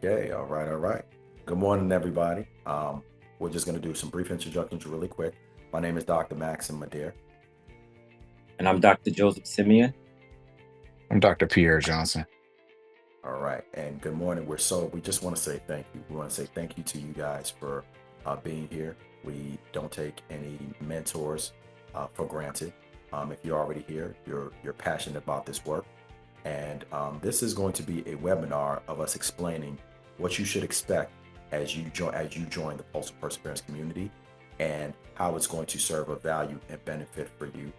Okay, all right, all right. Good morning, everybody. We're just going to do some brief introductions really quick. My name is Dr. Maxim Madeir. And I'm Dr. Joseph Simeon. I'm Dr. Pierre Johnson. All right, and good morning. We just want to say thank you. We want to say thank you to you guys for being here. We don't take any mentors for granted. If you're already here, you're passionate about this work, and this is going to be a webinar of us explaining what you should expect as you join the Pulse of Perseverance community, and how it's going to serve a value and benefit for you.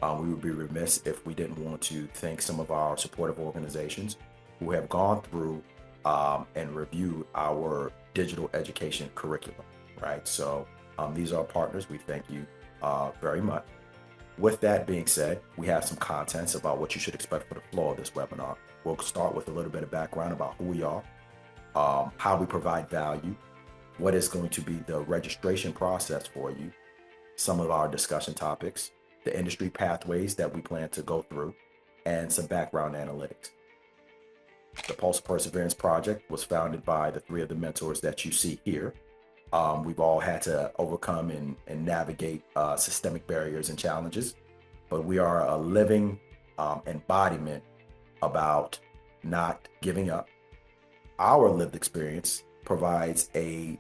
We would be remiss if we didn't want to thank some of our supportive organizations who have gone through and reviewed our digital education curriculum, right? So these are our partners. We thank you very much. With that being said, we have some contents about what you should expect for the flow of this webinar. We'll start with a little bit of background about who we are, how we provide value, what is going to be the registration process for you, some of our discussion topics, the industry pathways that we plan to go through, and some background analytics. The Pulse Perseverance Project was founded by the three of the mentors that you see here. We've all had to overcome and navigate systemic barriers and challenges, but we are a living embodiment about not giving up. Our lived experience provides a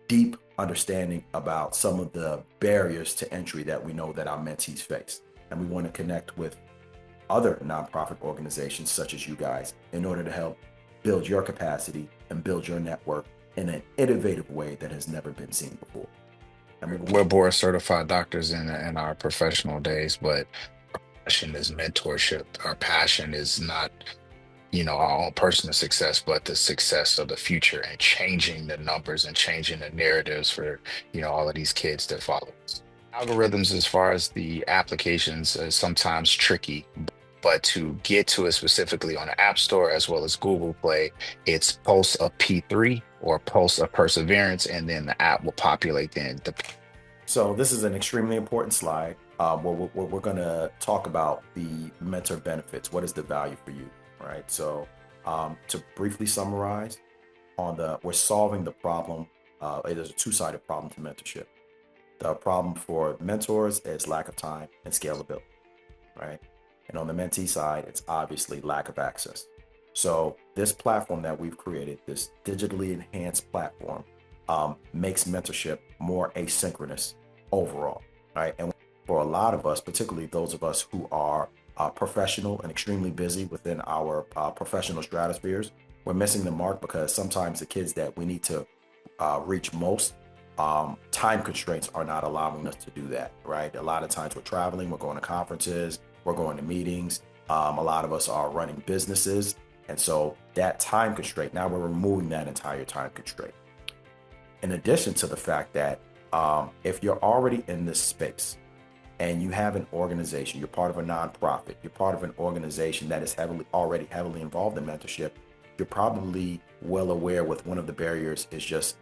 deep understanding about some of the barriers to entry that we know that our mentees face. And we want to connect with other nonprofit organizations such as you guys in order to help build your capacity and build your network in an innovative way that has never been seen before. We're board certified doctors in our professional days, but our passion is mentorship. Our passion is not, our own personal success, but the success of the future and changing the numbers and changing the narratives for, all of these kids that follow us. Algorithms, as far as the applications, is sometimes tricky, but to get to it specifically on the App Store as well as Google Play, it's Pulse of P3 or Pulse of Perseverance, and then the app will populate then. So this is an extremely important slide where we're going to talk about the mentor benefits. What is the value for you, right? So to briefly summarize, we're solving the problem. There's a two-sided problem to mentorship. The problem for mentors is lack of time and scalability, right? And on the mentee side, it's obviously lack of access. So this platform that we've created, this digitally enhanced platform, makes mentorship more asynchronous overall, right? And for a lot of us, particularly those of us who are professional and extremely busy within our professional stratospheres, we're missing the mark because sometimes the kids that we need to reach most, time constraints are not allowing us to do that, right? A lot of times we're traveling, we're going to conferences, we're going to meetings. A lot of us are running businesses. And so that time constraint, now we're removing that entire time constraint. In addition to the fact that if you're already in this space and you have an organization, you're part of a nonprofit, you're part of an organization that is already heavily involved in mentorship, you're probably well aware with one of the barriers is just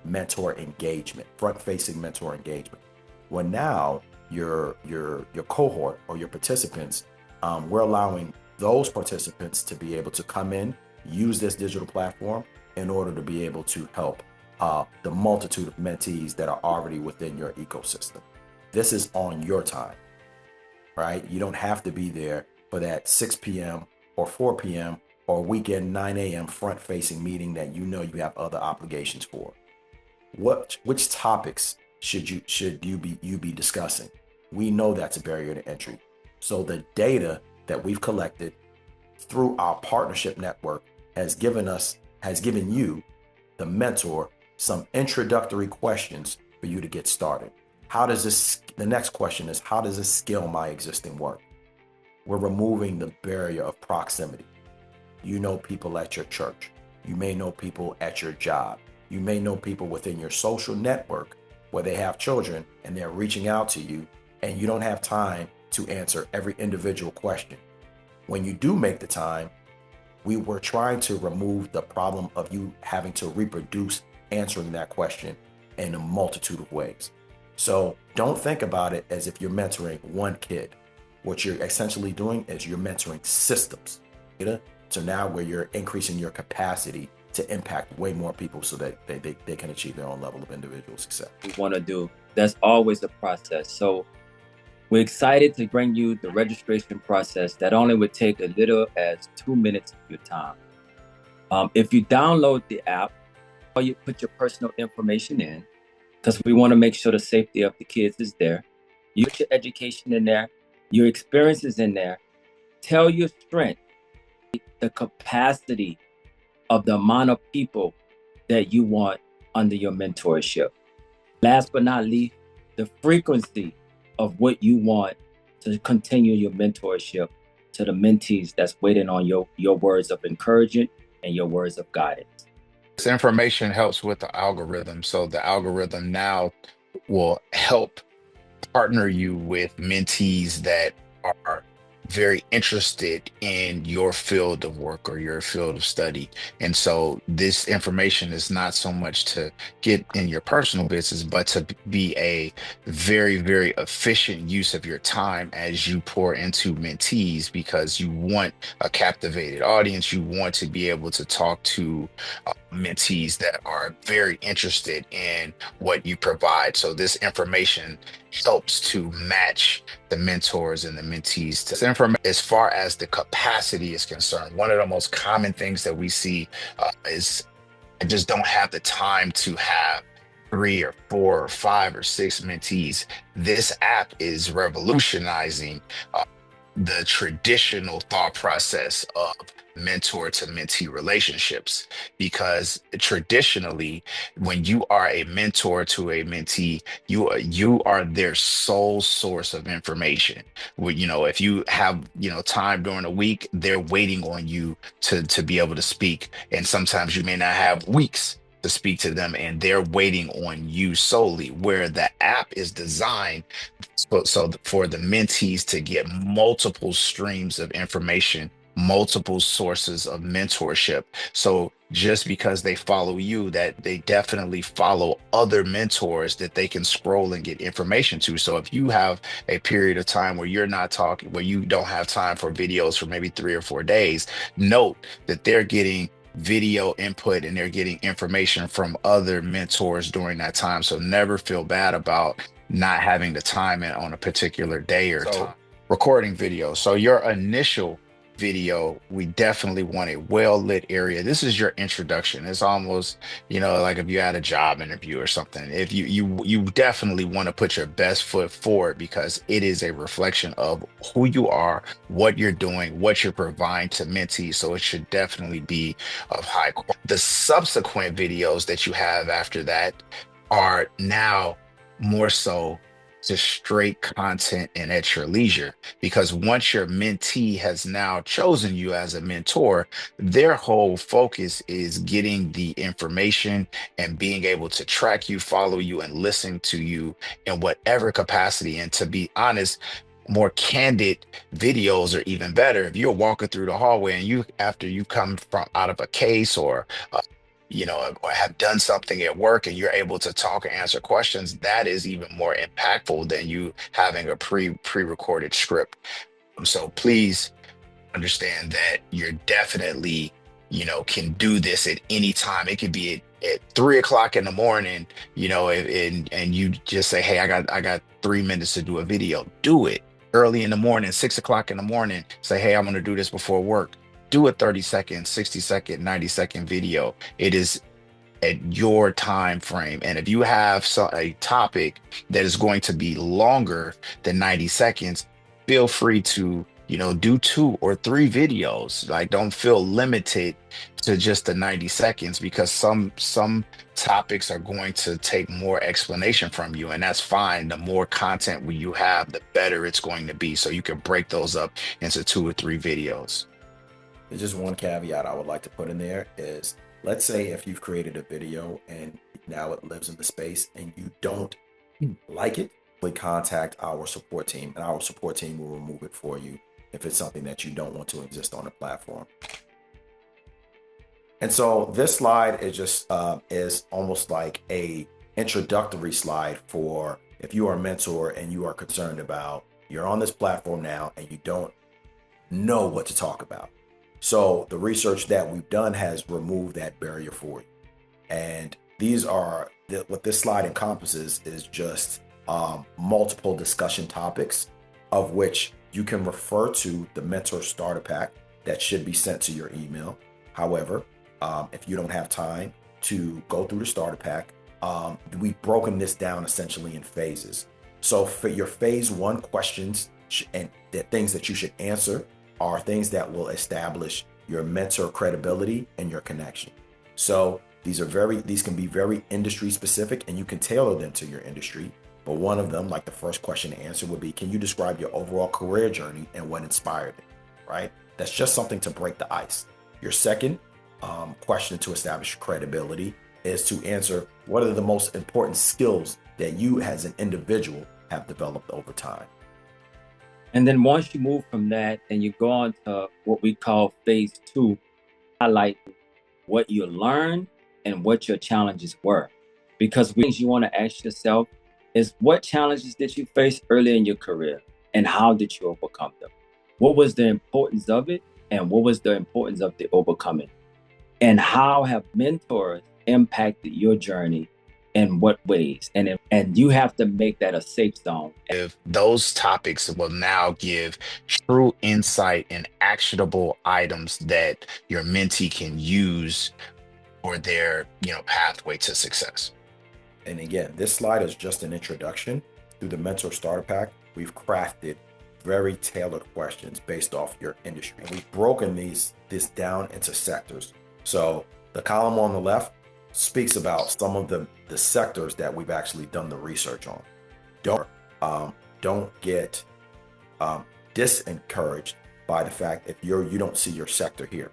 mentor engagement, front-facing mentor engagement. Well, now your cohort or your participants, we're allowing those participants to be able to come in, use this digital platform in order to be able to help the multitude of mentees that are already within your ecosystem. This is on your time, right? You don't have to be there for that 6 p.m. or 4 p.m. or weekend 9 a.m. front-facing meeting that you have other obligations for. Which topics should you be discussing? We know that's a barrier to entry. So the data that we've collected through our partnership network has given you, the mentor, some introductory questions for you to get started. The next question is, how does this scale my existing work? We're removing the barrier of proximity. You know people at your church. You may know people at your job. You may know people within your social network where they have children and they're reaching out to you, and you don't have time to answer every individual question. When you do make the time, we were trying to remove the problem of you having to reproduce answering that question in a multitude of ways. So don't think about it as if you're mentoring one kid. What you're essentially doing is you're mentoring systems. So now where you're increasing your capacity to impact way more people so that they can achieve their own level of individual success? We want to do. That's always a process. So we're excited to bring you the registration process that only would take as little as 2 minutes of your time. If you download the app, or you put your personal information in, because we want to make sure the safety of the kids is there. You put your education in there, your experiences in there, tell your strength, the capacity of the amount of people that you want under your mentorship. Last but not least, the frequency of what you want to continue your mentorship to the mentees that's waiting on your words of encouragement and your words of guidance. This information helps with the algorithm. So the algorithm now will help partner you with mentees that are very interested in your field of work or your field of study. And so this information is not so much to get in your personal business, but to be a very, very efficient use of your time as you pour into mentees, because you want a captivated audience. You want to be able to talk to mentees that are very interested in what you provide. So this information helps to match the mentors and the mentees. This information, as far as the capacity is concerned, one of the most common things that we see is, I just don't have the time to have 3 or 4 or 5 or 6 mentees. This app is revolutionizing the traditional thought process of mentor to mentee relationships, because traditionally, when you are a mentor to a mentee, you are their sole source of information. If you have time during the week, they're waiting on you to be able to speak, and sometimes you may not have weeks to speak to them, and they're waiting on you solely. Where the app is designed so for the mentees to get multiple streams of information, multiple sources of mentorship. So just because they follow you, that they definitely follow other mentors that they can scroll and get information to. So if you have a period of time where you're not talking, where you don't have time for videos for maybe 3 or 4 days, note that they're getting video input and they're getting information from other mentors during that time. So never feel bad about not having the time on a particular day or time. Recording video. So your initial video, we definitely want a well-lit area. This is your introduction. It's almost, like if you had a job interview or something. If you definitely want to put your best foot forward, because it is a reflection of who you are, what you're doing, what you're providing to mentees. So it should definitely be of high quality. The subsequent videos that you have after that are now more so just straight content and at your leisure, because once your mentee has now chosen you as a mentor, their whole focus is getting the information and being able to track you, follow you, and listen to you in whatever capacity. And to be honest, more candid videos are even better. If you're walking through the hallway and after you come from out of a case, or or have done something at work, and you're able to talk and answer questions, that is even more impactful than you having a pre-recorded script. So please understand that you're definitely, can do this at any time. It could be at 3 o'clock in the morning, and you just say, hey, I got 3 minutes to do a video. Do it early in the morning, 6 o'clock in the morning. Say, hey, I'm going to do this before work. Do a 30-second, 60-second, 90-second video. It is at your time frame. And if you have a topic that is going to be longer than 90 seconds, feel free to, do 2 or 3 videos. Like, don't feel limited to just the 90 seconds, because some topics are going to take more explanation from you, and that's fine. The more content you have, the better it's going to be. So you can break those up into 2 or 3 videos. There's just one caveat I would like to put in there is, let's say if you've created a video and now it lives in the space and you don't like it, please contact our support team, and our support team will remove it for you if it's something that you don't want to exist on the platform. And so this slide is just is almost like a introductory slide for if you are a mentor and you are concerned about, you're on this platform now and you don't know what to talk about. So the research that we've done has removed that barrier for you. And these are what this slide encompasses is just multiple discussion topics of which you can refer to the Mentor Starter Pack that should be sent to your email. However, if you don't have time to go through the starter pack, we've broken this down essentially in phases. So for your phase one questions and the things that you should answer are things that will establish your mentor credibility and your connection. So these can be very industry specific and you can tailor them to your industry. But one of them, like the first question to answer would be, can you describe your overall career journey and what inspired it, right? That's just something to break the ice. Your second question to establish credibility is to answer what are the most important skills that you as an individual have developed over time. And then once you move from that and you go on to what we call phase two, highlight what you learned and what your challenges were. Because things you want to ask yourself is, what challenges did you face early in your career and how did you overcome them? What was the importance of it and what was the importance of the overcoming? And how have mentors impacted your journey in what ways? And you have to make that a safe zone. If those topics will now give true insight and actionable items that your mentee can use for their, pathway to success. And again, this slide is just an introduction. Through the Mentor Starter Pack, we've crafted very tailored questions based off your industry. And we've broken this down into sectors. So the column on the left speaks about some of the sectors that we've actually done the research on. Don't get disencouraged by the fact if you don't see your sector here,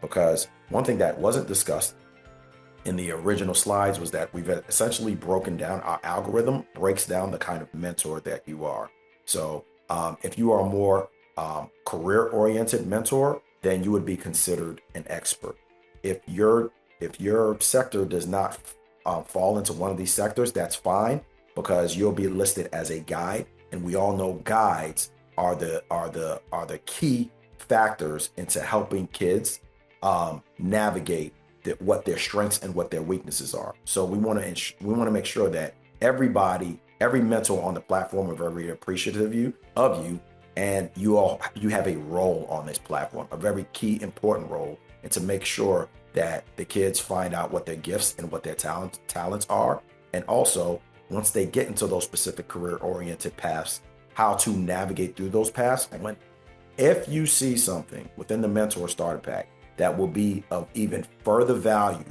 because one thing that wasn't discussed in the original slides was that we've essentially broken down, our algorithm breaks down the kind of mentor that you are. So if you are a more career-oriented mentor, then you would be considered an expert. If your sector does not fall into one of these sectors, that's fine, because you'll be listed as a guide, and we all know guides are the key factors into helping kids navigate what their strengths and what their weaknesses are. So we want to make sure that every mentor on the platform are very appreciative of you, and you have a role on this platform, a very key important role, and to make sure that the kids find out what their gifts and what their talents are, and also once they get into those specific career-oriented paths, how to navigate through those paths. And if you see something within the Mentor Starter Pack that will be of even further value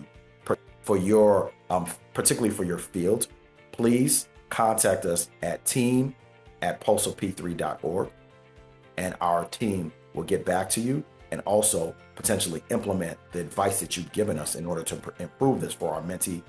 for your, particularly for your field, please contact us at team@pulsop3.org, and our team will get back to you and also potentially implement the advice that you've given us in order to improve this for our mentee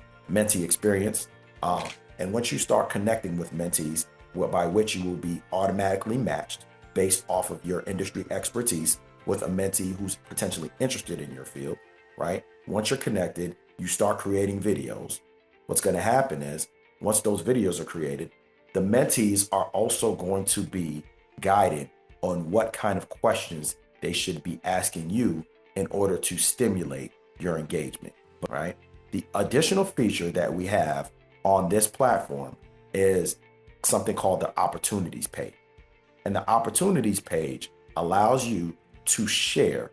experience. And once you start connecting with mentees, by which you will be automatically matched based off of your industry expertise with a mentee who's potentially interested in your field, right? Once you're connected, you start creating videos. What's going to happen is, once those videos are created, the mentees are also going to be guided on what kind of questions they should be asking you in order to stimulate your engagement, right? The additional feature that we have on this platform is something called the opportunities page. And the opportunities page allows you to share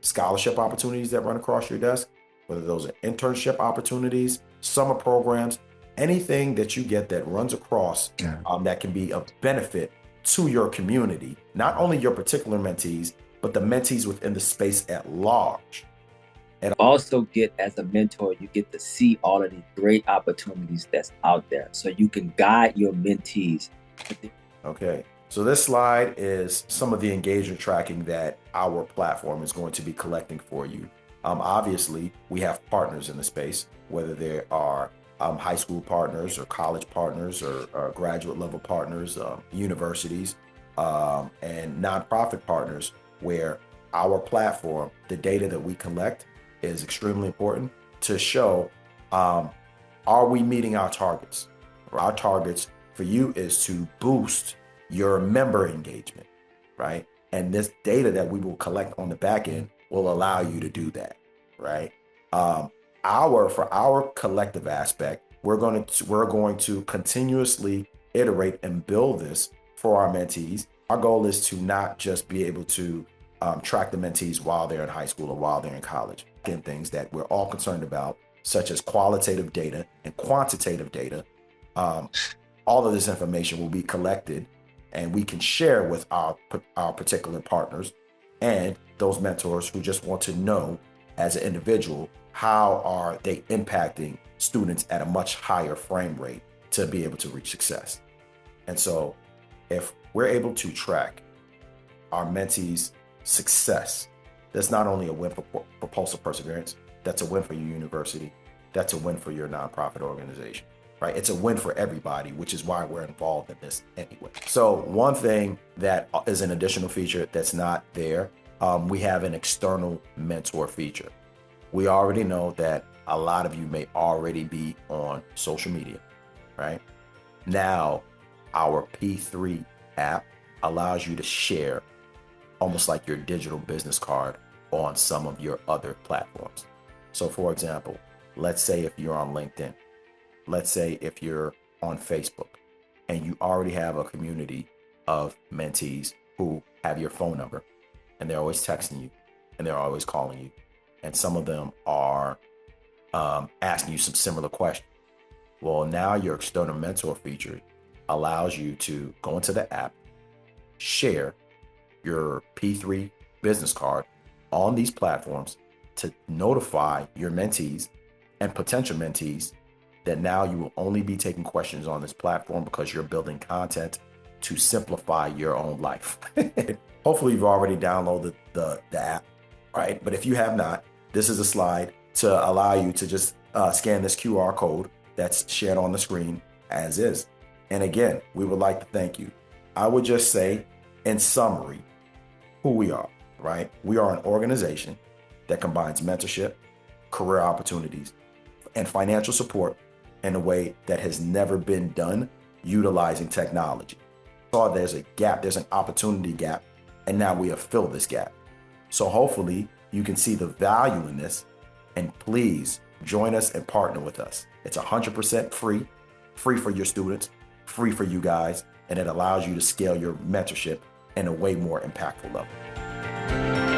scholarship opportunities that run across your desk, whether those are internship opportunities, summer programs, anything that you get that runs across that can be of benefit to your community, not only your particular mentees, but the mentees within the space at large. And also get, as a mentor, you get to see all of these great opportunities that's out there so you can guide your mentees. Okay, so this slide is some of the engagement tracking that our platform is going to be collecting for you. Obviously, we have partners in the space, whether they are high school partners or college partners or graduate level partners, universities, and nonprofit partners, where our platform, the data that we collect is extremely important to show, are we meeting our targets? Our targets for you is to boost your member engagement, right? And this data that we will collect on the back end will allow you to do that, right? For our collective aspect, we're going to continuously iterate and build this for our mentees. Our goal is to not just be able to track the mentees while they're in high school or while they're in college. Again, things that we're all concerned about, such as qualitative data and quantitative data. All of this information will be collected and we can share with our particular partners and those mentors who just want to know as an individual, how are they impacting students at a much higher frame rate to be able to reach success. And so if we're able to track our mentees' success, that's not only a win for Propulsive Perseverance, that's a win for your university, that's a win for your nonprofit organization, right? It's a win for everybody, which is why we're involved in this anyway. So one thing that is an additional feature that's not there, we have an external mentor feature. We already know that a lot of you may already be on social media, right? Now, our P3 app allows you to share almost like your digital business card on some of your other platforms. So for example, let's say if you're on LinkedIn, let's say if you're on Facebook and you already have a community of mentees who have your phone number and they're always texting you and they're always calling you. And some of them are asking you some similar questions. Well, now your external mentor feature allows you to go into the app, share your P3 business card on these platforms to notify your mentees and potential mentees that now you will only be taking questions on this platform because you're building content to simplify your own life. Hopefully you've already downloaded the app, right? But if you have not, this is a slide to allow you to just scan this QR code that's shared on the screen as is. And again, we would like to thank you. I would just say, in summary, who we are, right? We are an organization that combines mentorship, career opportunities, and financial support in a way that has never been done utilizing technology. So there's a gap, there's an opportunity gap, and now we have filled this gap. So hopefully you can see the value in this, and please join us and partner with us. It's 100% free for your students, free for you guys, and it allows you to scale your mentorship in a way more impactful level.